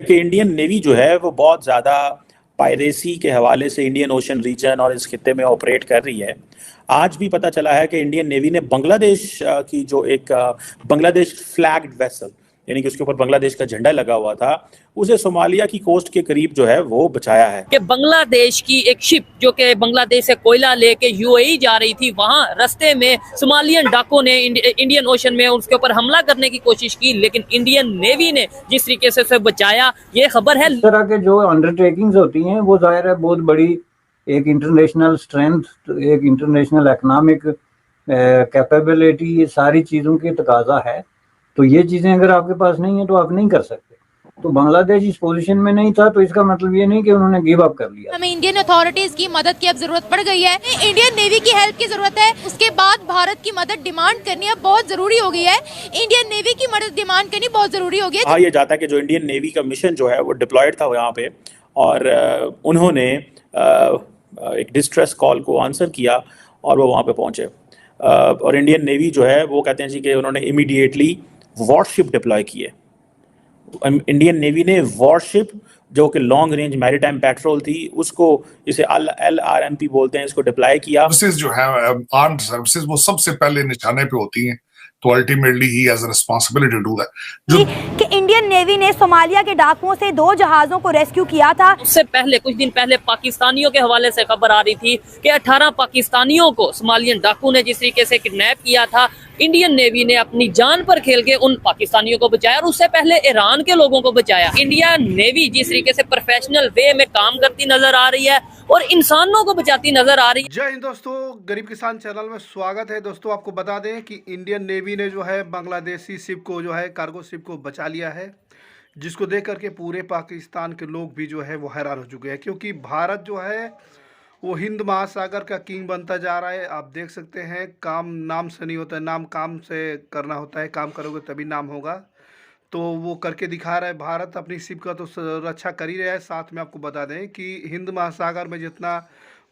कि Indian navy जो है वो बहुत ज़्यादा पायरेसी के हवाले से इंडियन ओशन रीजन और इस खित्ते में ऑपरेट कर रही है। आज भी पता चला है कि इंडियन नेवी ने बांग्लादेश की जो एक बांग्लादेश फ्लैग्ड वेसल, यानी कि उसके ऊपर बांग्लादेश का झंडा लगा हुआ था, उसे सोमालिया की कोस्ट के करीब जो है वो बचाया है। कि बांग्लादेश की एक शिप जो कि बांग्लादेश से कोयला लेके यूएई जा रही थी, वहां रास्ते में सोमालियन डाकुओं ने इंडियन ओशन में उसके ऊपर हमला करने की कोशिश की, लेकिन इंडियन नेवी ने जिस तरीके से उसे बचाया, ये खबर है। इस तरह के जो अंडरटेकिंग्स होती हैं वो जाहिर है बहुत बड़ी एक इंटरनेशनल स्ट्रेंथ, एक इंटरनेशनल इकोनॉमिक कैपेबिलिटी, ये सारी चीज़ों की तकाजा है। तो ये चीज़ें अगर आपके पास नहीं है तो आप नहीं कर सकते। तो बांग्लादेश इस पोजीशन में नहीं था, तो इसका मतलब ये नहीं कि उन्होंने गिव अप कर लिया। हमें इंडियन अथॉरिटीज की मदद की अब जरूरत पड़ गई है, इंडियन नेवी की हेल्प की जरूरत है। उसके बाद भारत की मदद डिमांड करनी अब बहुत जरूरी हो गई है। इंडियन नेवी की मदद डिमांड करनी बहुत जरूरी हो गई है। कहा यह जाता है कि जो इंडियन नेवी का मिशन जो है वो डिप्लॉयड था यहाँ पे, और उन्होंने एक डिस्ट्रेस कॉल को आंसर किया और वो वहाँ पे पहुँचे। और इंडियन नेवी जो है वो कहते हैं जी कि उन्होंने इमीडिएटली वॉरशिप डिप्लॉय किए। इंडियन नेवी ने वॉरशिप जो कि लॉन्ग रेंज मैरीटाइम पेट्रोल थी, उसको इसे LRMP बोलते हैं, इसको डिप्लॉय किया। सर्विसेज जो है आर्म्ड सर्विसेज वो सबसे पहले निशाने पे होती हैं, तो ultimately he has a responsibility to do that. कि इंडियन नेवी ने सोमालिया के डाकुओं से 2 जहाजों को रेस्क्यू किया था। उससे पहले कुछ दिन पहले पाकिस्तानियों के हवाले से खबर आ रही थी कि 18 पाकिस्तानियों को सोमालियन डाकू ने जिस तरीके से किडनैप किया था, इंडियन नेवी ने अपनी जान पर खेल के उन पाकिस्तानियों को बचाया और उससे पहले ईरान के लोगों को बचाया। इंडिया नेवी जिस तरीके से प्रोफेशनल वे में काम करती नजर आ रही है और इंसानों को बचाती नजर आ रही है। जय हिंद दोस्तों, गरीब किसान चैनल में स्वागत है। दोस्तों आपको बता दें कि इंडियन नेवी ने जो है बांग्लादेशी शिप को जो है कार्गो शिप को बचा लिया है, जिसको देख करके पूरे पाकिस्तान के लोग भी जो है वो हैरान हो चुके हैं, क्योंकि भारत जो है वो हिंद महासागर का किंग बनता जा रहा है। आप देख सकते हैं, काम नाम से नहीं होता है, नाम काम से करना होता है। काम करोगे तभी नाम होगा, तो वो करके दिखा रहा है। भारत अपनी शिप का तो रक्षा कर ही रहा है। साथ में आपको बता दें कि हिंद महासागर में जितना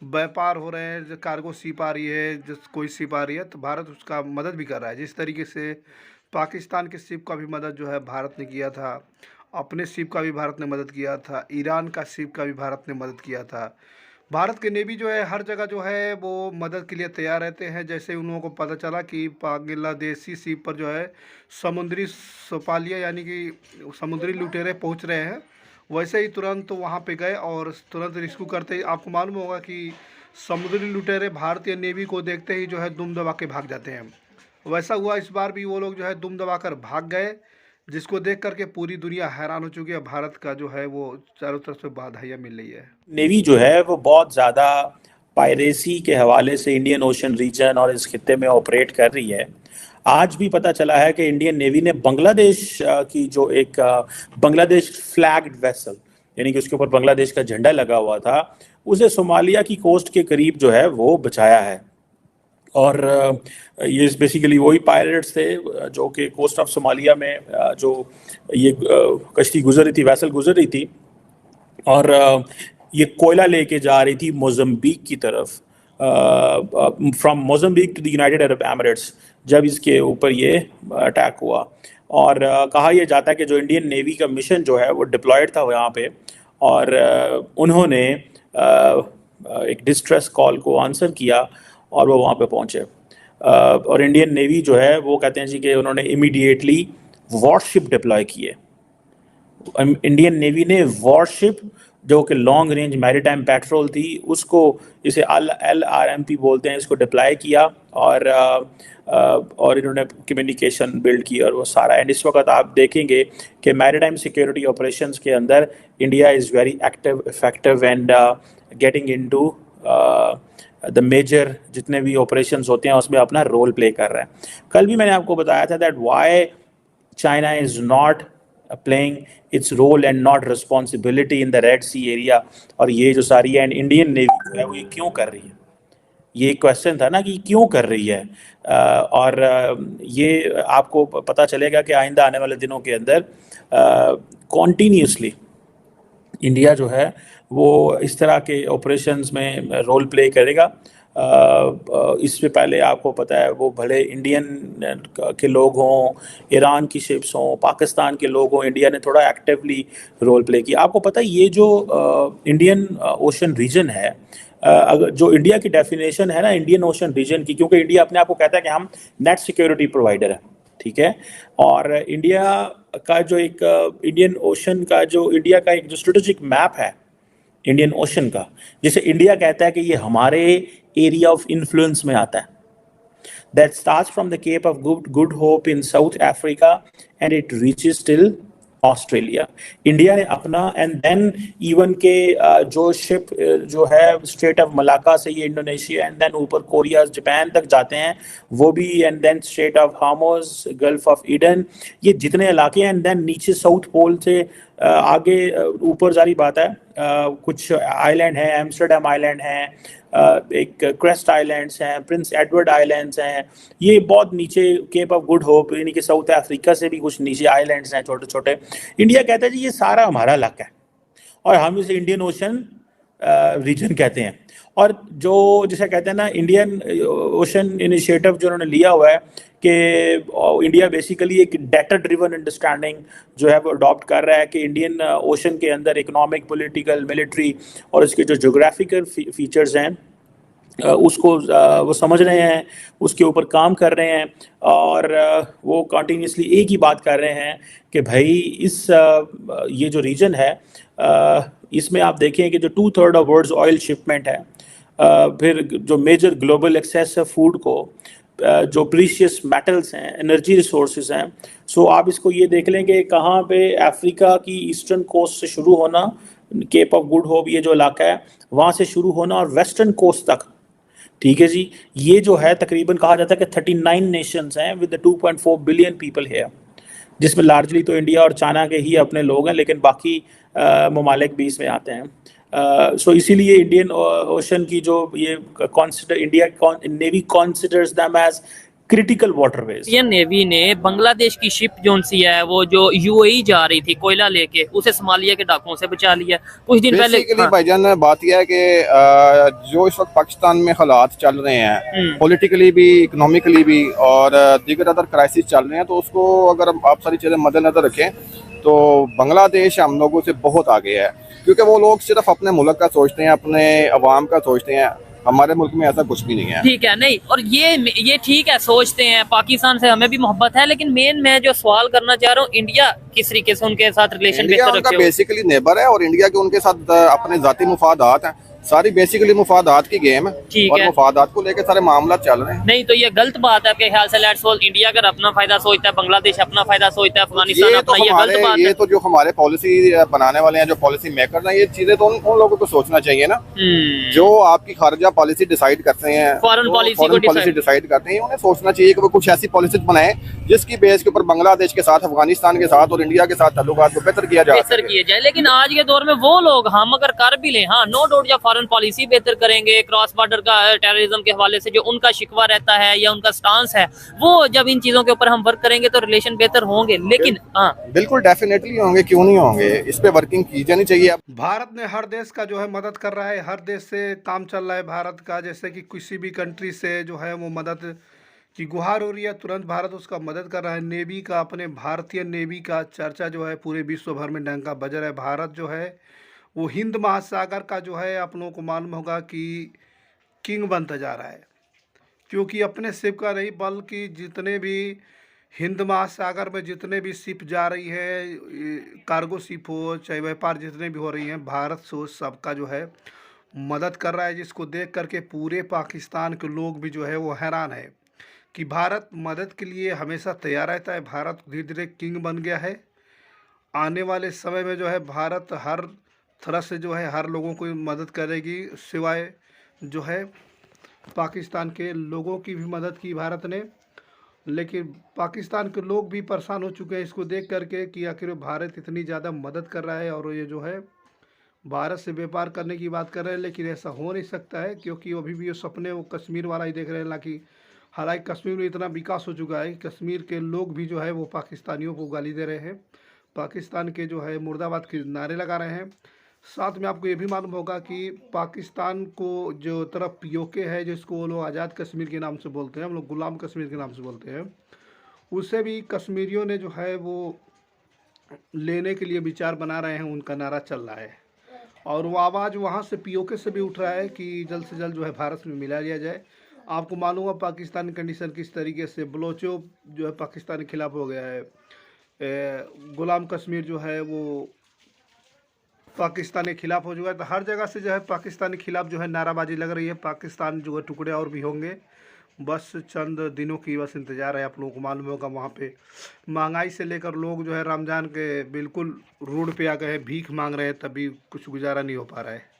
व्यापार हो रहे हैं, जो कार्गो शिप आ रही है, जिस कोई शिप आ रही है, तो भारत उसका मदद भी कर रहा है। जिस तरीके से पाकिस्तान के शिप का भी मदद जो है भारत ने किया था, अपने शिप का भी भारत ने मदद किया था, ईरान का शिप का भी भारत ने मदद किया था। भारत के नेवी जो है हर जगह जो है वो मदद के लिए तैयार रहते हैं। जैसे उन लोगों को पता चला कि बांग्लादेशी शिप पर जो है समुद्री सोपालिया यानी कि समुद्री लुटेरे पहुंच रहे हैं, वैसे ही तुरंत वहां पे गए और तुरंत रिस्क्यू करते ही आपको मालूम होगा कि समुद्री लुटेरे भारतीय नेवी को देखते ही जो है दुम दबा के भाग जाते हैं। वैसा हुआ इस बार भी, वो लोग जो है दुम दबा कर भाग गए, जिसको देख करके पूरी दुनिया हैरान हो चुकी है। भारत का जो है वो चारों तरफ से बाधाइयाँ मिल रही है। नेवी जो है वो बहुत ज़्यादा पायरेसी के हवाले से इंडियन ओशन रीजन और इस खित्ते में ऑपरेट कर रही है। आज भी पता चला है कि इंडियन नेवी ने बांग्लादेश की जो एक बांग्लादेश फ्लैग्ड वेसल, यानी कि उसके ऊपर बांग्लादेश का झंडा लगा हुआ था, उसे सोमालिया की कोस्ट के करीब जो है वो बचाया है। और ये बेसिकली वही पायरेट्स थे जो कि कोस्ट ऑफ सोमालिया में जो ये कश्ती गुजर रही थी, वेसल गुजर रही थी, और ये कोयला लेके जा रही थी मोज़म्बिक की तरफ, from Mozambique to the United Arab Emirates, जब इसके ऊपर ये अटैक हुआ। और कहा यह जाता है कि जो इंडियन नेवी का मिशन जो है वो डिप्लॉयड था यहाँ पे, और उन्होंने एक डिस्ट्रेस कॉल को आंसर किया और वो वहाँ पे पहुँचे। और इंडियन नेवी जो है वो कहते हैं जी कि उन्होंने इमीडिएटली वॉरशिप डिप्लॉय किए। इंडियन नेवी ने वॉरशिप जो कि लॉन्ग रेंज मैरीटाइम पेट्रोल थी, उसको इसे LRMP बोलते हैं, इसको डिप्लॉय किया और इन्होंने कम्युनिकेशन बिल्ड की और वो सारा। एंड इस वक्त आप देखेंगे कि मैरीटाइम सिक्योरिटी ऑपरेशंस के अंदर India is very active, effective and getting into the major जितने भी ऑपरेशंस होते हैं उसमें अपना रोल प्ले कर रहा है। कल भी मैंने आपको बताया था that why China is not playing its role and not responsibility in the Red Sea area, और ये जो सारी है इंडियन नेवी जो है वो ये क्यों कर रही है, ये क्वेश्चन था ना कि क्यों कर रही है। और ये आपको पता चलेगा कि आइंदा आने वाले दिनों के अंदर कॉन्टीन्यूसली इंडिया जो है वो इस तरह के ऑपरेशंस में रोल प्ले करेगा। इससे पहले आपको पता है वो भले इंडियन के लोग हों, ईरान की शिप्स हों, पाकिस्तान के लोग हों, इंडिया ने थोड़ा एक्टिवली रोल प्ले किया। आपको पता है ये जो इंडियन ओशन रीजन है, अगर जो इंडिया की डेफिनेशन है ना इंडियन ओशन रीजन की, क्योंकि इंडिया अपने आप को कहता है कि हम नेट सिक्योरिटी प्रोवाइडर है, ठीक है। और इंडिया का जो एक इंडियन ओशन का जो इंडिया का एक जो स्ट्रेटेजिक मैप है इंडियन ओशन का, जिसे इंडिया कहता है कि ये हमारे एरिया ऑफ इन्फ्लुएंस में आता है, that starts from the Cape of Good Hope in South Africa and it reaches till Australia. India ने अपना एंड देन इवन के जो शिप जो है स्ट्रेट ऑफ मलाका से ये इंडोनेशिया एंड देन ऊपर कोरिया जापान तक जाते हैं वो भी, and then strait of Hormuz, gulf of Aden, ये जितने इलाके हैं, एंड देन नीचे साउथ पोल से आगे ऊपर जारी बात है, कुछ आइलैंड हैं, एम्स्टर्डम आइलैंड हैं, एक क्रेस्ट आइलैंड्स हैं, प्रिंस एडवर्ड आइलैंड्स हैं, ये बहुत नीचे केप ऑफ गुड होप यानी कि साउथ अफ्रीका से भी कुछ नीचे आइलैंड्स हैं छोटे छोटे। इंडिया कहता है जी ये सारा हमारा इलाका है और हम इसे इंडियन ओशन रीजन कहते हैं। और जो जिसे कहते हैं ना इंडियन ओशन इनिशिएटिव जो उन्होंने लिया हुआ है कि इंडिया बेसिकली एक डेटा ड्रिवन अंडरस्टैंडिंग जो है वो अडॉप्ट कर रहा है कि इंडियन ओशन के अंदर इकोनॉमिक, पॉलिटिकल, मिलिट्री और इसके जो जोग्राफिकल फीचर्स हैं उसको वो समझ रहे हैं, उसके ऊपर काम कर रहे हैं और वो कंटिन्यूसली एक ही बात कर रहे हैं कि भाई इस ये जो रीजन है इसमें आप देखें कि जो 2/3 ऑफ वर्ल्ड्स ऑयल शिपमेंट है, फिर जो मेजर ग्लोबल एक्सेस है फूड को, जो प्रीशियस मेटल्स हैं, एनर्जी रिसोर्सेज हैं, सो आप इसको ये देख लें कि कहाँ पे अफ्रीका की ईस्टर्न कोस्ट से शुरू होना, केप ऑफ गुड होप ये जो इलाका है वहाँ से शुरू होना और वेस्टर्न कोस्ट तक, ठीक है जी, ये जो है तकरीबन कहा जाता है कि 39 नेशंस हैं विद 2.4 बिलियन पीपल हेयर, जिसमें लार्जली तो इंडिया और चाइना के ही अपने लोग हैं लेकिन बाकी ममालिक भी इसमें आते हैं। सो इसीलिए इंडियन ओशन की जो ये consider India navy considers them as critical waterways. Indian navy ने बांग्लादेश की शिप जोन सी है वो जो यूएई जा रही थी कोयला लेके, उसे सोमालिया के डाकुओं से बचा लिया कुछ दिन पहले। भाईजान बात यह है कि जो इस वक्त पाकिस्तान में हालात चल रहे हैं पॉलिटिकली भी, इकोनॉमिकली भी और दीगर अदर क्राइसिस चल रहे हैं, तो उसको अगर आप सारी चीज़ें मद्देनजर रखें तो बांग्लादेश हम लोगों से बहुत आगे है, क्योंकि वो लोग सिर्फ अपने मुल्क का सोचते हैं, अपने अवाम का सोचते हैं। हमारे मुल्क में ऐसा कुछ भी नहीं है। ठीक है, नहीं, और ये ठीक है, सोचते हैं, पाकिस्तान से हमें भी मोहब्बत है, लेकिन मेन मैं जो सवाल करना चाह रहा हूँ, इंडिया किस तरीके से उनके साथ रिलेशन बेहतर रखते हो? बेसिकली नेबर है और इंडिया के उनके साथ अपने जाती मुफादात हैं, सारी बेसिकली मुफादात की गेम है और मुफादात को लेकर सारे मामला चल रहे हैं। नहीं तो ये गलत बात है आपके ख्याल से? लेट्स सपोज इंडिया अगर अपना फायदा सोचता है, बांग्लादेश अपना फायदा सोचता है, अफगानिस्तान अपना, ये गलत बात है। ये तो जो हमारे पॉलिसी बनाने वाले हैं, जो पॉलिसी मेकर हैं, ये चीजें तो उन लोगों को सोचना चाहिए ना, जो आपकी खारजा पॉलिसी डिसाइड करते हैं, फॉरेन पॉलिसी डिसाइड करते हैं, उन्हें सोचना चाहिए कि वो कुछ ऐसी पॉलिसी बनाए जिसकी बेस के ऊपर बांग्लादेश के साथ, अफगानिस्तान के साथ और इंडिया के साथ ताल्लुकात को बेहतर किया जाए। लेकिन आज के दौर में वो लोग, हम अगर कर भी लें, हाँ नो डाउट, या फॉरेन पॉलिसी बेहतर करेंगे, क्रॉस बॉर्डर का टेररिज्म के हवाले से जो उनका शिकवा रहता है या उनका स्टांस है, वो जब इन चीजों के ऊपर हम वर्क करेंगे तो रिलेशन बेहतर होंगे। लेकिन हाँ बिल्कुल डेफिनेटली होंगे, क्यों नहीं होंगे, इस पे वर्किंग की जानी चाहिए। भारत ने हर देश का जो है मदद कर रहा है, हर देश से काम चल रहा है भारत का, जैसे कि किसी भी कंट्री से जो है वो मदद की गुहार हो रही है, तुरंत भारत उसका मदद कर रहा है। नेवी का, अपने भारतीय नेवी का चर्चा जो है पूरे विश्व भर में डंका बज रहा है। भारत जो है वो हिंद महासागर का जो है आप लोगों को मालूम होगा कि किंग बनता जा रहा है, क्योंकि अपने शिप का नहीं बल्कि जितने भी हिंद महासागर में जितने भी शिप जा रही है, कार्गो शिप हो चाहे व्यापार जितने भी हो रही हैं, भारत से सबका जो है मदद कर रहा है, जिसको देख करके पूरे पाकिस्तान के लोग भी जो है वो हैरान है कि भारत मदद के लिए हमेशा तैयार रहता है। भारत धीरे धीरे किंग बन गया है। आने वाले समय में जो है भारत हर तरह से जो है हर लोगों को मदद करेगी, सिवाय जो है पाकिस्तान के लोगों की भी मदद की भारत ने। लेकिन पाकिस्तान के लोग भी परेशान हो चुके हैं इसको देख करके कि आखिर भारत इतनी ज़्यादा मदद कर रहा है और ये जो है भारत से व्यापार करने की बात कर रहे हैं, लेकिन ऐसा हो नहीं सकता है, क्योंकि अभी भी ये सपने वो कश्मीर वाला ही देख रहे हैं ना, कि हालांकि कश्मीर में इतना विकास हो चुका है कि कश्मीर के लोग भी जो है वो पाकिस्तानियों को गाली दे रहे हैं, पाकिस्तान के जो है मुर्दाबाद के नारे लगा रहे हैं। साथ में आपको ये भी मालूम होगा कि पाकिस्तान को जो तरफ पीओके है, जिसको वो लोग आज़ाद कश्मीर के नाम से बोलते हैं, हम लोग गुलाम कश्मीर के नाम से बोलते हैं, उससे भी कश्मीरियों ने जो है वो लेने के लिए विचार बना रहे हैं, उनका नारा चल रहा है। और वो आवाज़ वहाँ से पीओके से भी उठ रहा है कि जल्द से जल्द जो है भारत में मिला लिया जाए। आपको मालूम है पाकिस्तान कंडीशन किस तरीके से, बलोचों जो है पाकिस्तान के खिलाफ हो गया है, गुलाम कश्मीर जो है वो पाकिस्तान के खिलाफ हो चुका है। तो हर जगह से जो है पाकिस्तान के खिलाफ जो है नाराबाजी लग रही है। पाकिस्तान जो है टुकड़े और भी होंगे, बस चंद दिनों की बस इंतज़ार है। आप लोगों को मालूम होगा वहाँ पे महंगाई से लेकर लोग जो है रमज़ान के बिल्कुल रोड पे आ गए हैं, भीख मांग रहे हैं, तभी कुछ गुजारा नहीं हो पा रहा है।